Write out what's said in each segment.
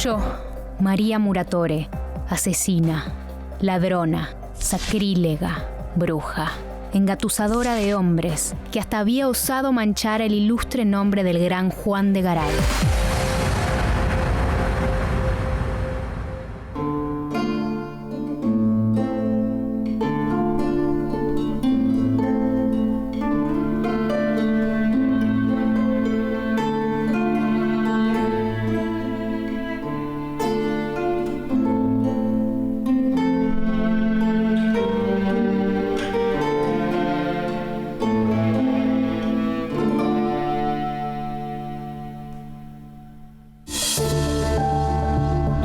Yo, María Muratore, asesina, ladrona, sacrílega, bruja, engatusadora de hombres, que hasta había osado manchar el ilustre nombre del gran Juan de Garay.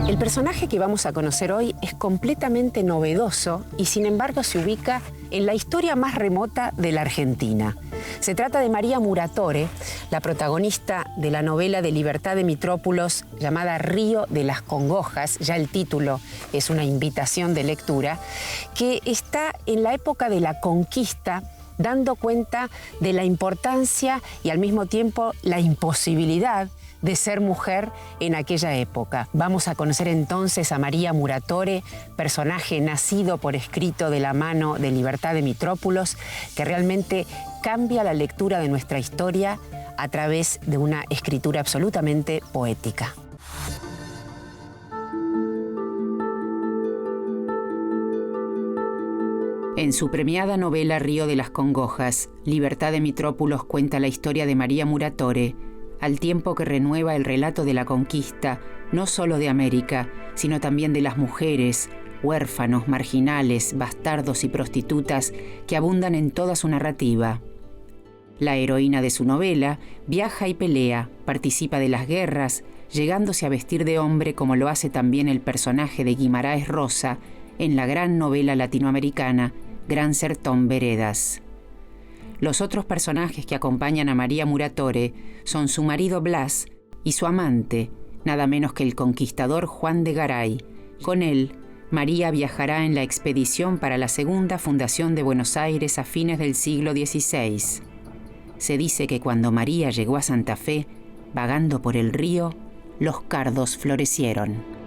El personaje que vamos a conocer hoy es completamente novedoso y sin embargo se ubica en la historia más remota de la Argentina. Se trata de María Muratore, la protagonista de la novela de Libertad de Mitrópolos llamada Río de las Congojas, ya el título es una invitación de lectura, que está en la época de la conquista, dando cuenta de la importancia y al mismo tiempo la imposibilidad de ser mujer en aquella época. Vamos a conocer entonces a María Muratore, personaje nacido por escrito de la mano de Libertad de Mitrópolos, que realmente cambia la lectura de nuestra historia a través de una escritura absolutamente poética. En su premiada novela Río de las Congojas, Libertad de Mitrópolos cuenta la historia de María Muratore, al tiempo que renueva el relato de la conquista, no solo de América, sino también de las mujeres, huérfanos, marginales, bastardos y prostitutas que abundan en toda su narrativa. La heroína de su novela viaja y pelea, participa de las guerras, llegándose a vestir de hombre como lo hace también el personaje de Guimaraes Rosa en la gran novela latinoamericana Gran Sertón Veredas. Los otros personajes que acompañan a María Muratore son su marido Blas y su amante, nada menos que el conquistador Juan de Garay. Con él, María viajará en la expedición para la segunda fundación de Buenos Aires a fines del siglo XVI. Se dice que cuando María llegó a Santa Fe, vagando por el río, los cardos florecieron.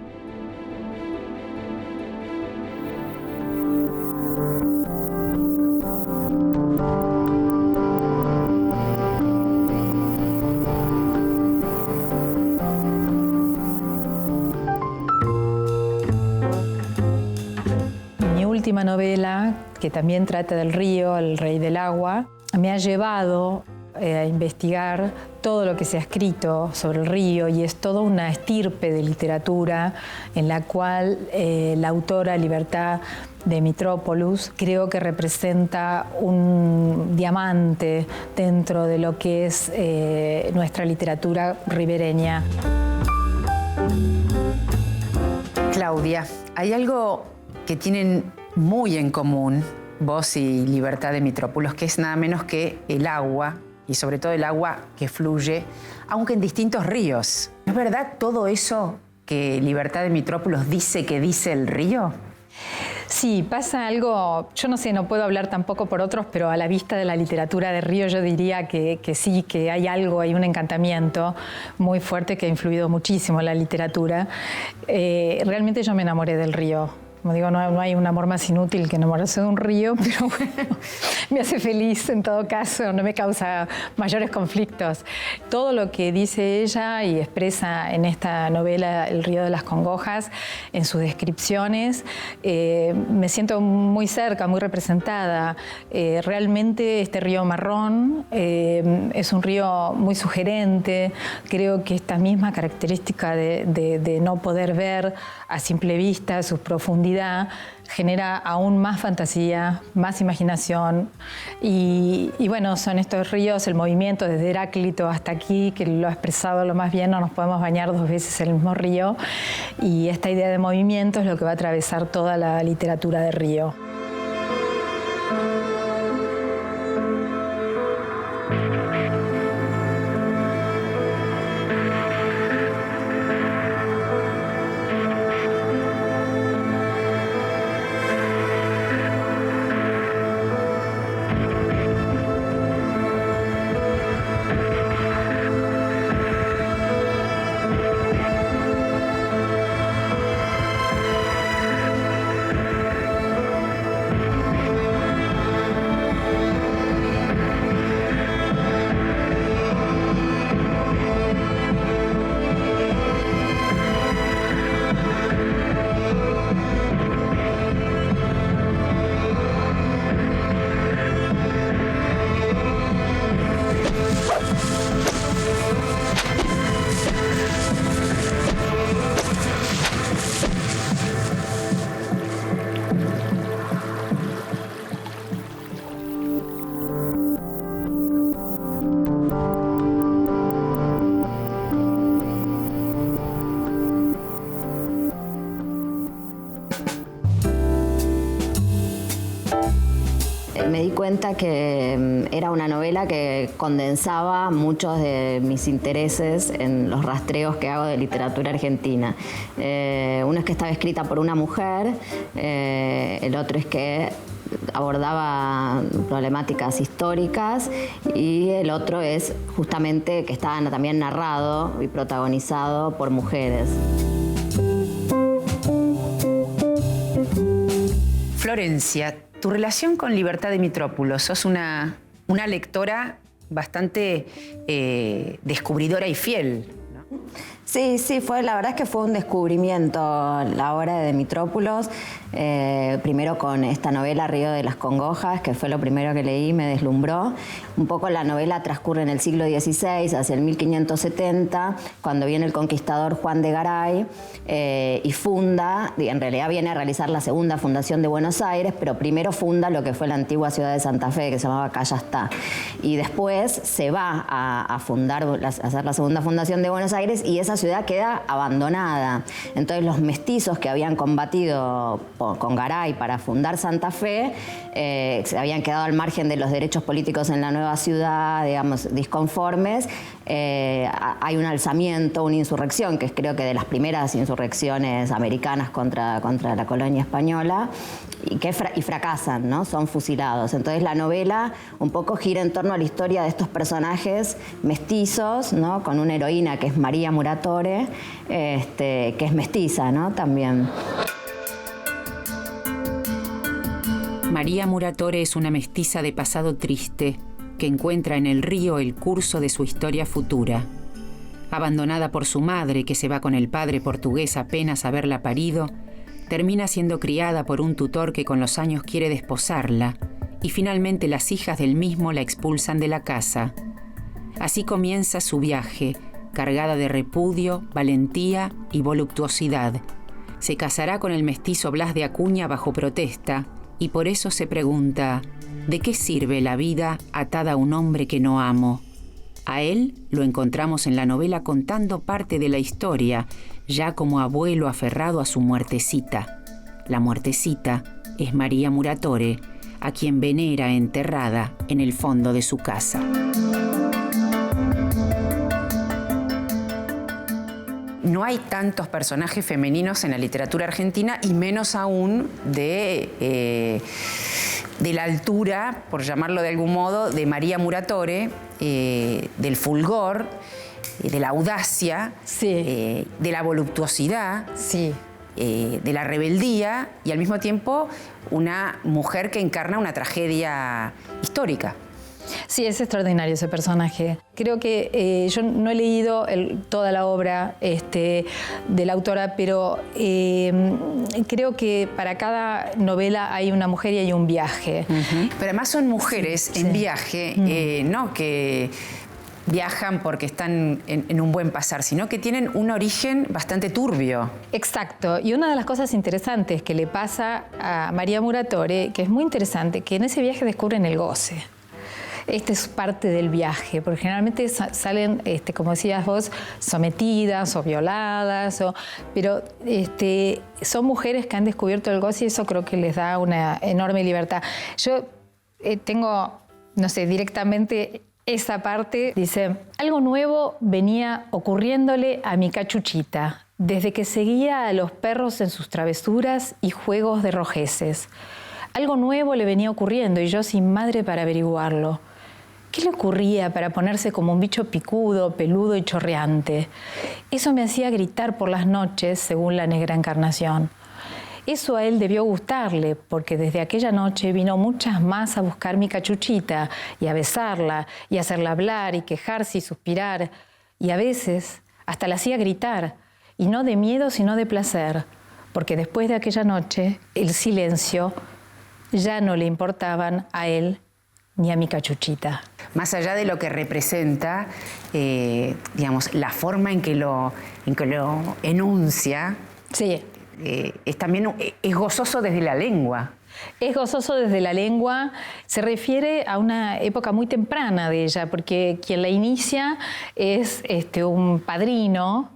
Mi última novela, que también trata del río, El Rey del Agua, me ha llevado a investigar todo lo que se ha escrito sobre el río y es toda una estirpe de literatura en la cual la autora Libertad de Mitrópolos creo que representa un diamante dentro de lo que es nuestra literatura ribereña. Claudia, hay algo que tienen muy en común vos y Libertad de Mitrópolos, que es nada menos que el agua, y sobre todo el agua que fluye, aunque en distintos ríos. ¿Es verdad todo eso que Libertad de Mitrópolos dice que dice el río? Sí, pasa algo, yo no sé, no puedo hablar tampoco por otros, pero a la vista de la literatura de río yo diría que sí, que hay algo, hay un encantamiento muy fuerte que ha influido muchísimo en la literatura. Realmente yo me enamoré del río. Como digo, no hay un amor más inútil que enamorarse de un río, pero bueno, me hace feliz en todo caso, no me causa mayores conflictos. Todo lo que dice ella y expresa en esta novela El Río de las Congojas, en sus descripciones, me siento muy cerca, muy representada. Realmente este río marrón es un río muy sugerente. Creo que esta misma característica de no poder ver a simple vista sus profundidades genera aún más fantasía, más imaginación y bueno, son estos ríos, el movimiento desde Heráclito hasta aquí, que lo ha expresado lo más bien, no nos podemos bañar dos veces en el mismo río y esta idea de movimiento es lo que va a atravesar toda la literatura de río. me di cuenta que era una novela que condensaba muchos de mis intereses en los rastreos que hago de literatura argentina. Uno es que estaba escrita por una mujer, el otro es que abordaba problemáticas históricas y el otro es justamente que estaba también narrado y protagonizado por mujeres. Florencia, tu relación con Libertad de Mitrópolos, sos una lectora bastante descubridora y fiel, ¿no? Sí, la verdad es que fue un descubrimiento la obra de Mitrópolos. Primero con esta novela Río de las Congojas, que fue lo primero que leí, me deslumbró. Un poco la novela transcurre en el siglo XVI, hacia el 1570, cuando viene el conquistador Juan de Garay y funda, y en realidad viene a realizar la segunda fundación de Buenos Aires, pero primero funda lo que fue la antigua ciudad de Santa Fe, que se llamaba Callastá. Y después se va a hacer la segunda fundación de Buenos Aires y esa ciudad queda abandonada. Entonces los mestizos que habían combatido con Garay para fundar Santa Fe se habían quedado al margen de los derechos políticos en la nueva ciudad, digamos, disconformes. Hay un alzamiento, una insurrección, que es creo que de las primeras insurrecciones americanas contra la colonia española, y fracasan, ¿no? Son fusilados. Entonces la novela un poco gira en torno a la historia de estos personajes mestizos, ¿no? Con una heroína que es María Muratore, que es mestiza, ¿no? También. María Muratore es una mestiza de pasado triste que encuentra en el río el curso de su historia futura. Abandonada por su madre, que se va con el padre portugués apenas haberla parido, termina siendo criada por un tutor que con los años quiere desposarla y finalmente las hijas del mismo la expulsan de la casa. Así comienza su viaje, cargada de repudio, valentía y voluptuosidad. Se casará con el mestizo Blas de Acuña bajo protesta y por eso se pregunta: ¿de qué sirve la vida atada a un hombre que no amo? A él lo encontramos en la novela contando parte de la historia, ya como abuelo aferrado a su muertecita. La muertecita es María Muratore, a quien venera enterrada en el fondo de su casa. No hay tantos personajes femeninos en la literatura argentina y menos aún de la altura, por llamarlo de algún modo, de María Muratore, del fulgor, de la audacia, sí. De la voluptuosidad, Sí. De la rebeldía y al mismo tiempo una mujer que encarna una tragedia histórica. Sí, es extraordinario ese personaje. Creo que yo no he leído toda la obra de la autora, pero creo que para cada novela hay una mujer y hay un viaje. Pero además son mujeres en viaje, no que viajan porque están en un buen pasar, sino que tienen un origen bastante turbio. Exacto. Y una de las cosas interesantes que le pasa a María Muratore, que es muy interesante, que en ese viaje descubren el goce. Este es parte del viaje, porque generalmente salen, como decías vos, sometidas o violadas, pero son mujeres que han descubierto el goce y eso creo que les da una enorme libertad. Yo tengo, no sé, directamente esa parte, dice: algo nuevo venía ocurriéndole a mi cachuchita, desde que seguía a los perros en sus travesuras y juegos de rojeces. Algo nuevo le venía ocurriendo y yo sin madre para averiguarlo. ¿Qué le ocurría para ponerse como un bicho picudo, peludo y chorreante? Eso me hacía gritar por las noches, según la negra encarnación. Eso a él debió gustarle, porque desde aquella noche vino muchas más a buscar mi cachuchita y a besarla y a hacerla hablar y quejarse y suspirar. Y a veces hasta la hacía gritar, y no de miedo sino de placer, porque después de aquella noche el silencio ya no le importaban a él ni a mi cachuchita. Más allá de lo que representa, digamos, la forma en que lo enuncia, Sí. Es gozoso desde la lengua. Es gozoso desde la lengua, se refiere a una época muy temprana de ella, porque quien la inicia es un padrino,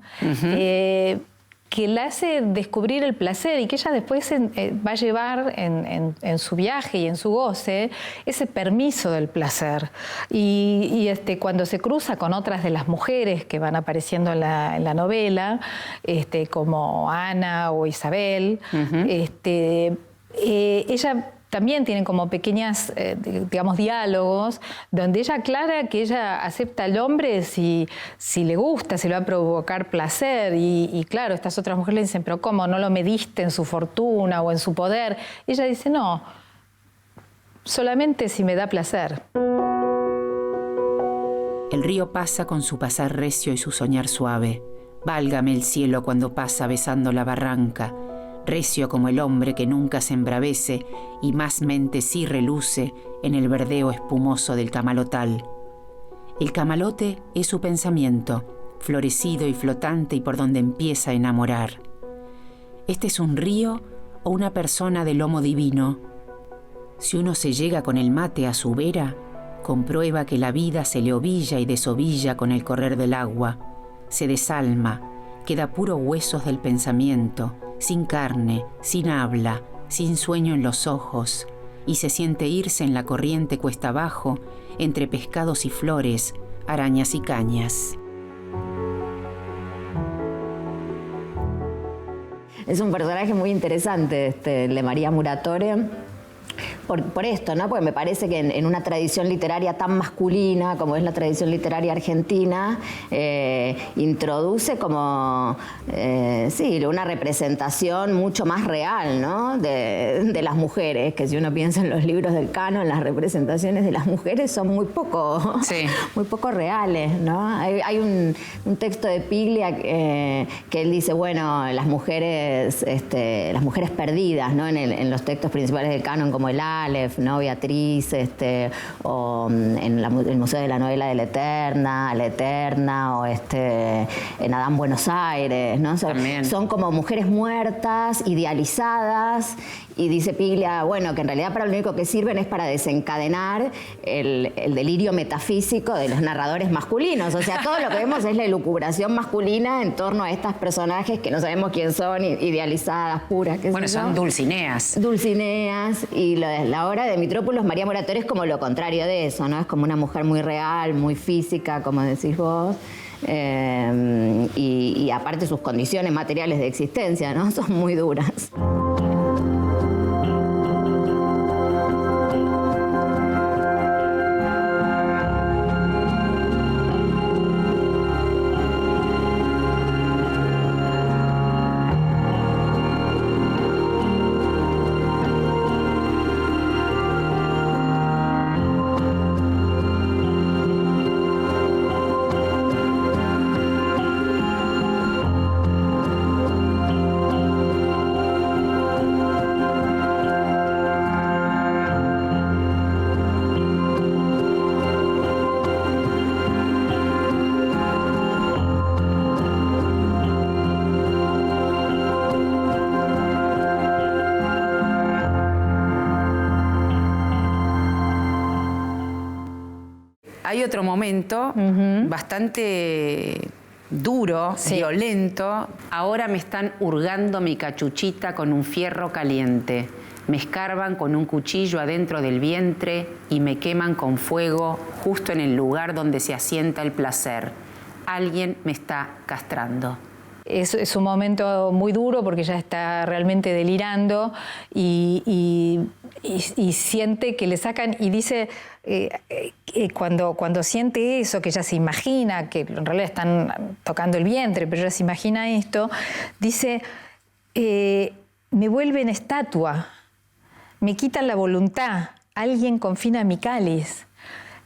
que la hace descubrir el placer y que ella después va a llevar en su viaje y en su goce ese permiso del placer. Y cuando se cruza con otras de las mujeres que van apareciendo en la novela, como Ana o Isabel, ella también tienen como pequeñas, digamos, diálogos donde ella aclara que ella acepta al hombre si le gusta, si le va a provocar placer. Y claro, estas otras mujeres le dicen, pero ¿cómo? ¿No lo mediste en su fortuna o en su poder? Y ella dice, no, solamente si me da placer. El río pasa con su pasar recio y su soñar suave. Válgame el cielo cuando pasa besando la barranca, recio como el hombre que nunca se embravece y más mente sí reluce en el verdeo espumoso del camalotal. El camalote es su pensamiento, florecido y flotante y por donde empieza a enamorar. ¿Este es un río o una persona de lomo divino? Si uno se llega con el mate a su vera, comprueba que la vida se le ovilla y desovilla con el correr del agua, se desalma, queda puro huesos del pensamiento, sin carne, sin habla, sin sueño en los ojos, y se siente irse en la corriente cuesta abajo, entre pescados y flores, arañas y cañas. Es un personaje muy interesante, el de María Muratore. Por esto, ¿no? Porque me parece que en una tradición literaria tan masculina como es la tradición literaria argentina, introduce como, una representación mucho más real, ¿no? de las mujeres, que si uno piensa en los libros del canon, las representaciones de las mujeres son muy poco reales, ¿no? Hay un texto de Piglia que él dice, bueno, las mujeres perdidas, ¿no? En los textos principales del canon, como el Aleph, ¿no? Beatriz, o en el Museo de la Novela de la Eterna, o en Adán Buenos Aires, ¿no? Son como mujeres muertas, idealizadas, y dice Piglia, bueno, que en realidad para lo único que sirven es para desencadenar el delirio metafísico de los narradores masculinos. O sea, todo lo que vemos es la elucubración masculina en torno a estas personajes que no sabemos quién son, idealizadas, puras. Bueno, son Dulcineas. Dulcineas, y la obra de Mitrópolos, María Muratore, es como lo contrario de eso, ¿no? Es como una mujer muy real, muy física, como decís vos. Y aparte sus condiciones materiales de existencia, ¿no? Son muy duras. Hay otro momento bastante duro, violento. Ahora me están hurgando mi cachuchita con un fierro caliente. Me escarban con un cuchillo adentro del vientre y me queman con fuego justo en el lugar donde se asienta el placer. Alguien me está castrando. Es un momento muy duro porque ella está realmente delirando y siente que le sacan, y dice cuando siente eso, que ella se imagina, que en realidad están tocando el vientre, pero ella se imagina esto, dice, me vuelven estatua, me quitan la voluntad, alguien confina mi cáliz.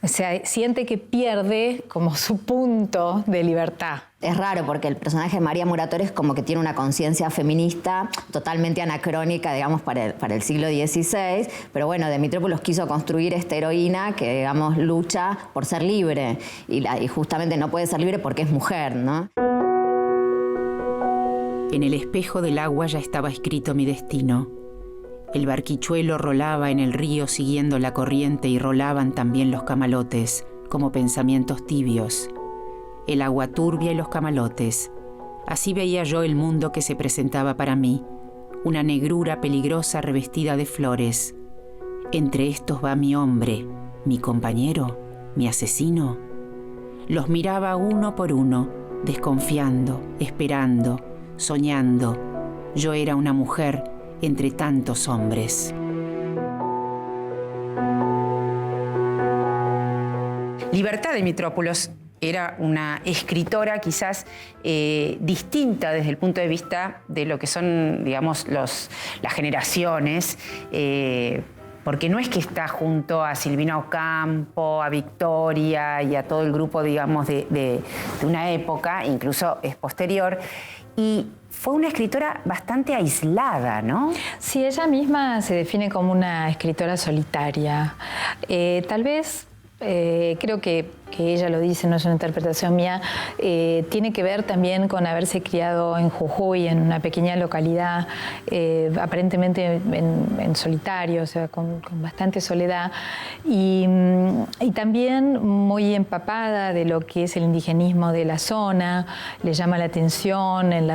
O sea, siente que pierde como su punto de libertad. Es raro porque el personaje de María Muratore es como que tiene una conciencia feminista totalmente anacrónica, digamos, para el siglo XVI, pero bueno, de Mitrópolos quiso construir esta heroína que, digamos, lucha por ser libre y justamente no puede ser libre porque es mujer, ¿no? En el espejo del agua ya estaba escrito mi destino. El barquichuelo rolaba en el río siguiendo la corriente y rolaban también los camalotes, como pensamientos tibios. El agua turbia y los camalotes. Así veía yo el mundo que se presentaba para mí, una negrura peligrosa revestida de flores. Entre estos va mi hombre, mi compañero, mi asesino. Los miraba uno por uno, desconfiando, esperando, soñando. Yo era una mujer entre tantos hombres. Libertad de Mitrópolos era una escritora quizás distinta desde el punto de vista de lo que son, digamos, las generaciones, porque no es que está junto a Silvina Ocampo, a Victoria y a todo el grupo, digamos, de una época, incluso es posterior, y fue una escritora bastante aislada, ¿no? Sí, ella misma se define como una escritora solitaria. Tal vez, creo que ella lo dice, no es una interpretación mía, tiene que ver también con haberse criado en Jujuy, en una pequeña localidad, aparentemente en solitario, o sea, con bastante soledad, y también muy empapada de lo que es el indigenismo de la zona. Le llama la atención en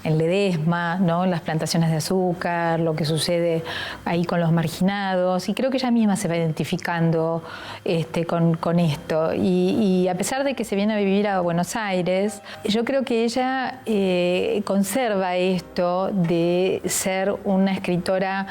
Ledesma, ¿no? En las plantaciones de azúcar, lo que sucede ahí con los marginados, y creo que ella misma se va identificando con esto. Y a pesar de que se viene a vivir a Buenos Aires, yo creo que ella conserva esto de ser una escritora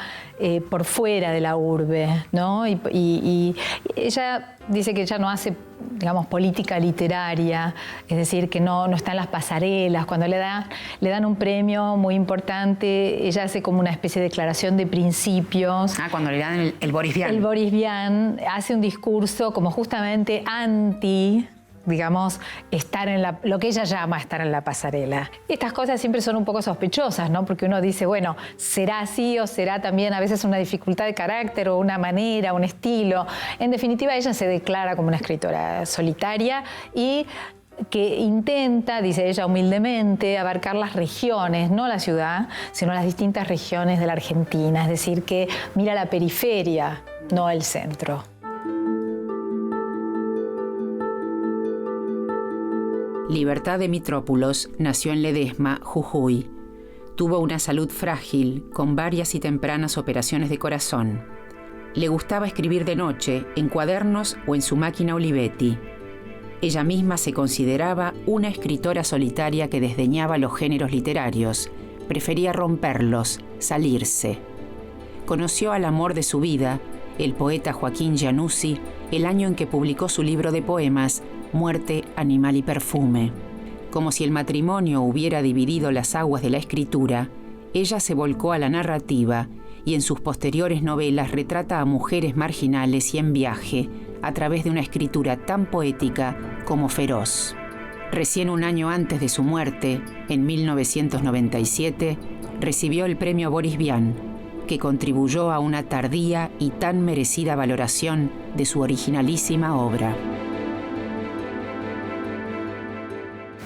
por fuera de la urbe, ¿no? Y ella dice que ella no hace, digamos, política literaria, es decir, que no está en las pasarelas. Cuando le dan un premio muy importante, ella hace como una especie de declaración de principios. Cuando le dan el Boris Vian. El Boris Vian hace un discurso como justamente anti, digamos, estar en lo que ella llama estar en la pasarela. Estas cosas siempre son un poco sospechosas, ¿no? Porque uno dice, bueno, ¿será así o será también a veces una dificultad de carácter o una manera, un estilo? En definitiva, ella se declara como una escritora solitaria y que intenta, dice ella humildemente, abarcar las regiones, no la ciudad, sino las distintas regiones de la Argentina. Es decir, que mira la periferia, no el centro. Libertad de Mitrópolos nació en Ledesma, Jujuy. Tuvo una salud frágil, con varias y tempranas operaciones de corazón. Le gustaba escribir de noche, en cuadernos o en su máquina Olivetti. Ella misma se consideraba una escritora solitaria que desdeñaba los géneros literarios, prefería romperlos, salirse. Conoció al amor de su vida, el poeta Joaquín Giannuzzi, el año en que publicó su libro de poemas, Muerte, Animal y Perfume. Como si el matrimonio hubiera dividido las aguas de la escritura, ella se volcó a la narrativa y en sus posteriores novelas retrata a mujeres marginales y en viaje a través de una escritura tan poética como feroz. Recién un año antes de su muerte, en 1997, recibió el premio Boris Vian, que contribuyó a una tardía y tan merecida valoración de su originalísima obra.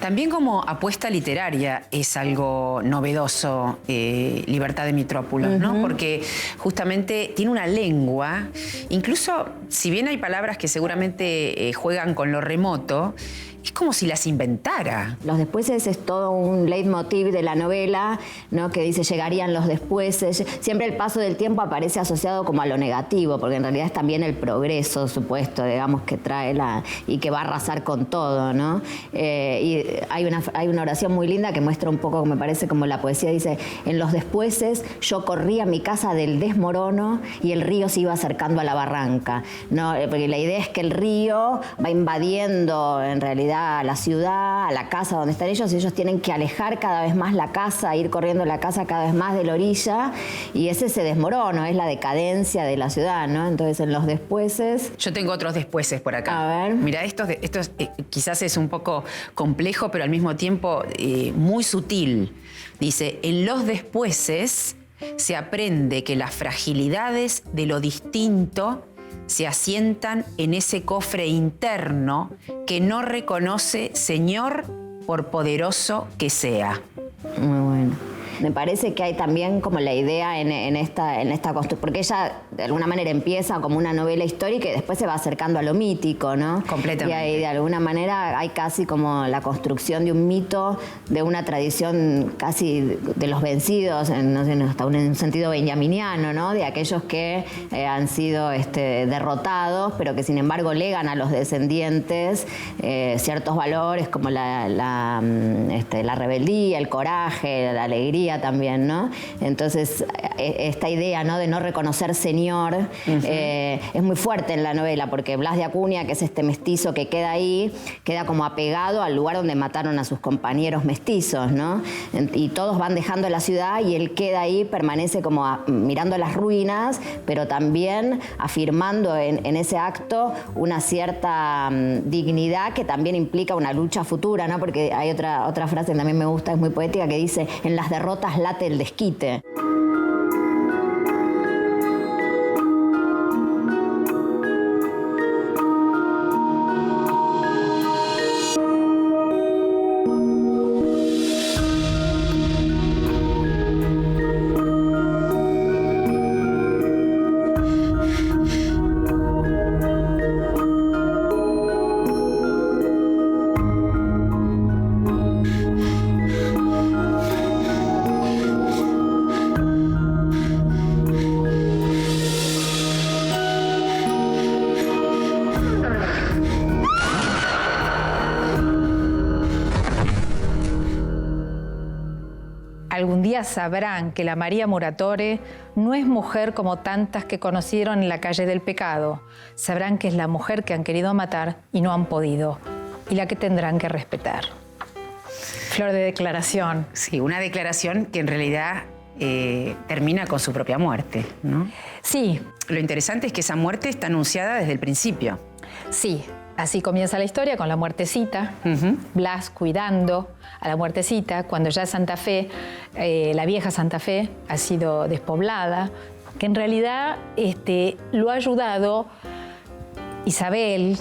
También como apuesta literaria es algo novedoso Libertad de Mitrópolos, ¿no? Porque justamente tiene una lengua, incluso si bien hay palabras que seguramente juegan con lo remoto, es como si las inventara. Los despueses es todo un leitmotiv de la novela, ¿no? Que dice llegarían los despueses. Siempre el paso del tiempo aparece asociado como a lo negativo, porque en realidad es también el progreso supuesto, digamos, que trae y que va a arrasar con todo, ¿no? Y hay una oración muy linda que muestra un poco, me parece, como la poesía dice: en los despueses yo corría a mi casa del desmorono y el río se iba acercando a la barranca, ¿no? Porque la idea es que el río va invadiendo en realidad a la ciudad, a la casa donde están ellos, y ellos tienen que alejar cada vez más la casa, ir corriendo la casa cada vez más de la orilla, y ese se desmorona, es la decadencia de la ciudad, ¿no? Entonces, en los despueses... Yo tengo otros despueses por acá. A ver. Mira, esto quizás es un poco complejo, pero al mismo tiempo muy sutil. Dice, en los despueses se aprende que las fragilidades de lo distinto se asientan en ese cofre interno que no reconoce Señor por poderoso que sea. Muy bueno. Me parece que hay también como la idea en esta construcción, porque ella de alguna manera empieza como una novela histórica y después se va acercando a lo mítico, ¿no? Completamente. Y ahí de alguna manera hay casi como la construcción de un mito, de una tradición casi de los vencidos, no sé, hasta en un sentido benjaminiano, ¿no? De aquellos que han sido derrotados, pero que sin embargo legan a los descendientes ciertos valores como la rebeldía, el coraje, la alegría también, ¿no? Entonces, esta idea, ¿no?, de no reconocer señor es muy fuerte en la novela, porque Blas de Acuña, que es este mestizo que queda ahí, queda como apegado al lugar donde mataron a sus compañeros mestizos, ¿no? Y todos van dejando la ciudad y él queda ahí, permanece como mirando las ruinas, pero también afirmando en ese acto una cierta dignidad que también implica una lucha futura, ¿no? Porque hay otra frase que también me gusta, es muy poética, que dice: en las derrotas late el desquite. Algún día sabrán que la María Muratore no es mujer como tantas que conocieron en la calle del pecado. Sabrán que es la mujer que han querido matar y no han podido, y la que tendrán que respetar. Flor de declaración. Sí, una declaración que en realidad termina con su propia muerte, ¿no? Sí. Lo interesante es que esa muerte está anunciada desde el principio. Sí. Así comienza la historia, con la muertecita, Blas cuidando a la muertecita, cuando ya Santa Fe, la vieja Santa Fe, ha sido despoblada, que en realidad lo ha ayudado Isabel,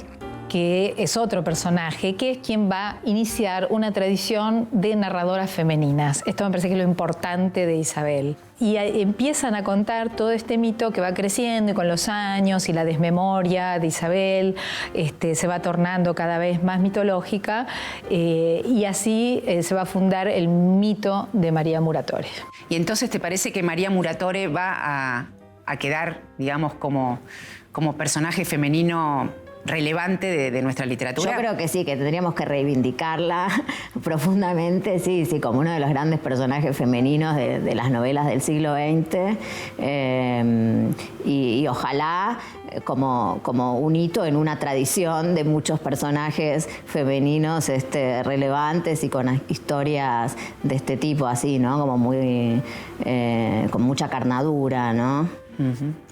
que es otro personaje, que es quien va a iniciar una tradición de narradoras femeninas. Esto me parece que es lo importante de Isabel. Y empiezan a contar todo este mito que va creciendo y con los años y la desmemoria de Isabel se va tornando cada vez más mitológica y así se va a fundar el mito de María Muratore. ¿Y entonces te parece que María Muratore va a quedar, digamos, como personaje femenino relevante de nuestra literatura? Yo creo que sí, que tendríamos que reivindicarla profundamente, sí, como uno de los grandes personajes femeninos de las novelas del siglo XX y ojalá como un hito en una tradición de muchos personajes femeninos relevantes y con historias de este tipo, así, ¿no? Como muy con mucha carnadura, ¿no?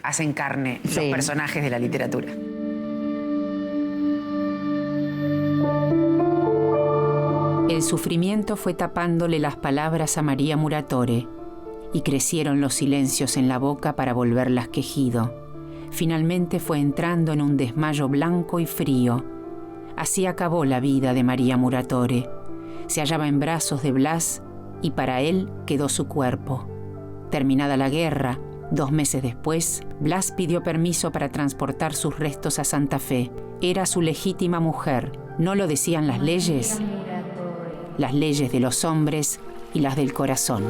Hacen carne los personajes de la literatura. El sufrimiento fue tapándole las palabras a María Muratore y crecieron los silencios en la boca para volverlas quejido. Finalmente fue entrando en un desmayo blanco y frío. Así acabó la vida de María Muratore. Se hallaba en brazos de Blas y para él quedó su cuerpo. Terminada la guerra, 2 meses después, Blas pidió permiso para transportar sus restos a Santa Fe. Era su legítima mujer. ¿No lo decían las leyes? Las leyes de los hombres y las del corazón.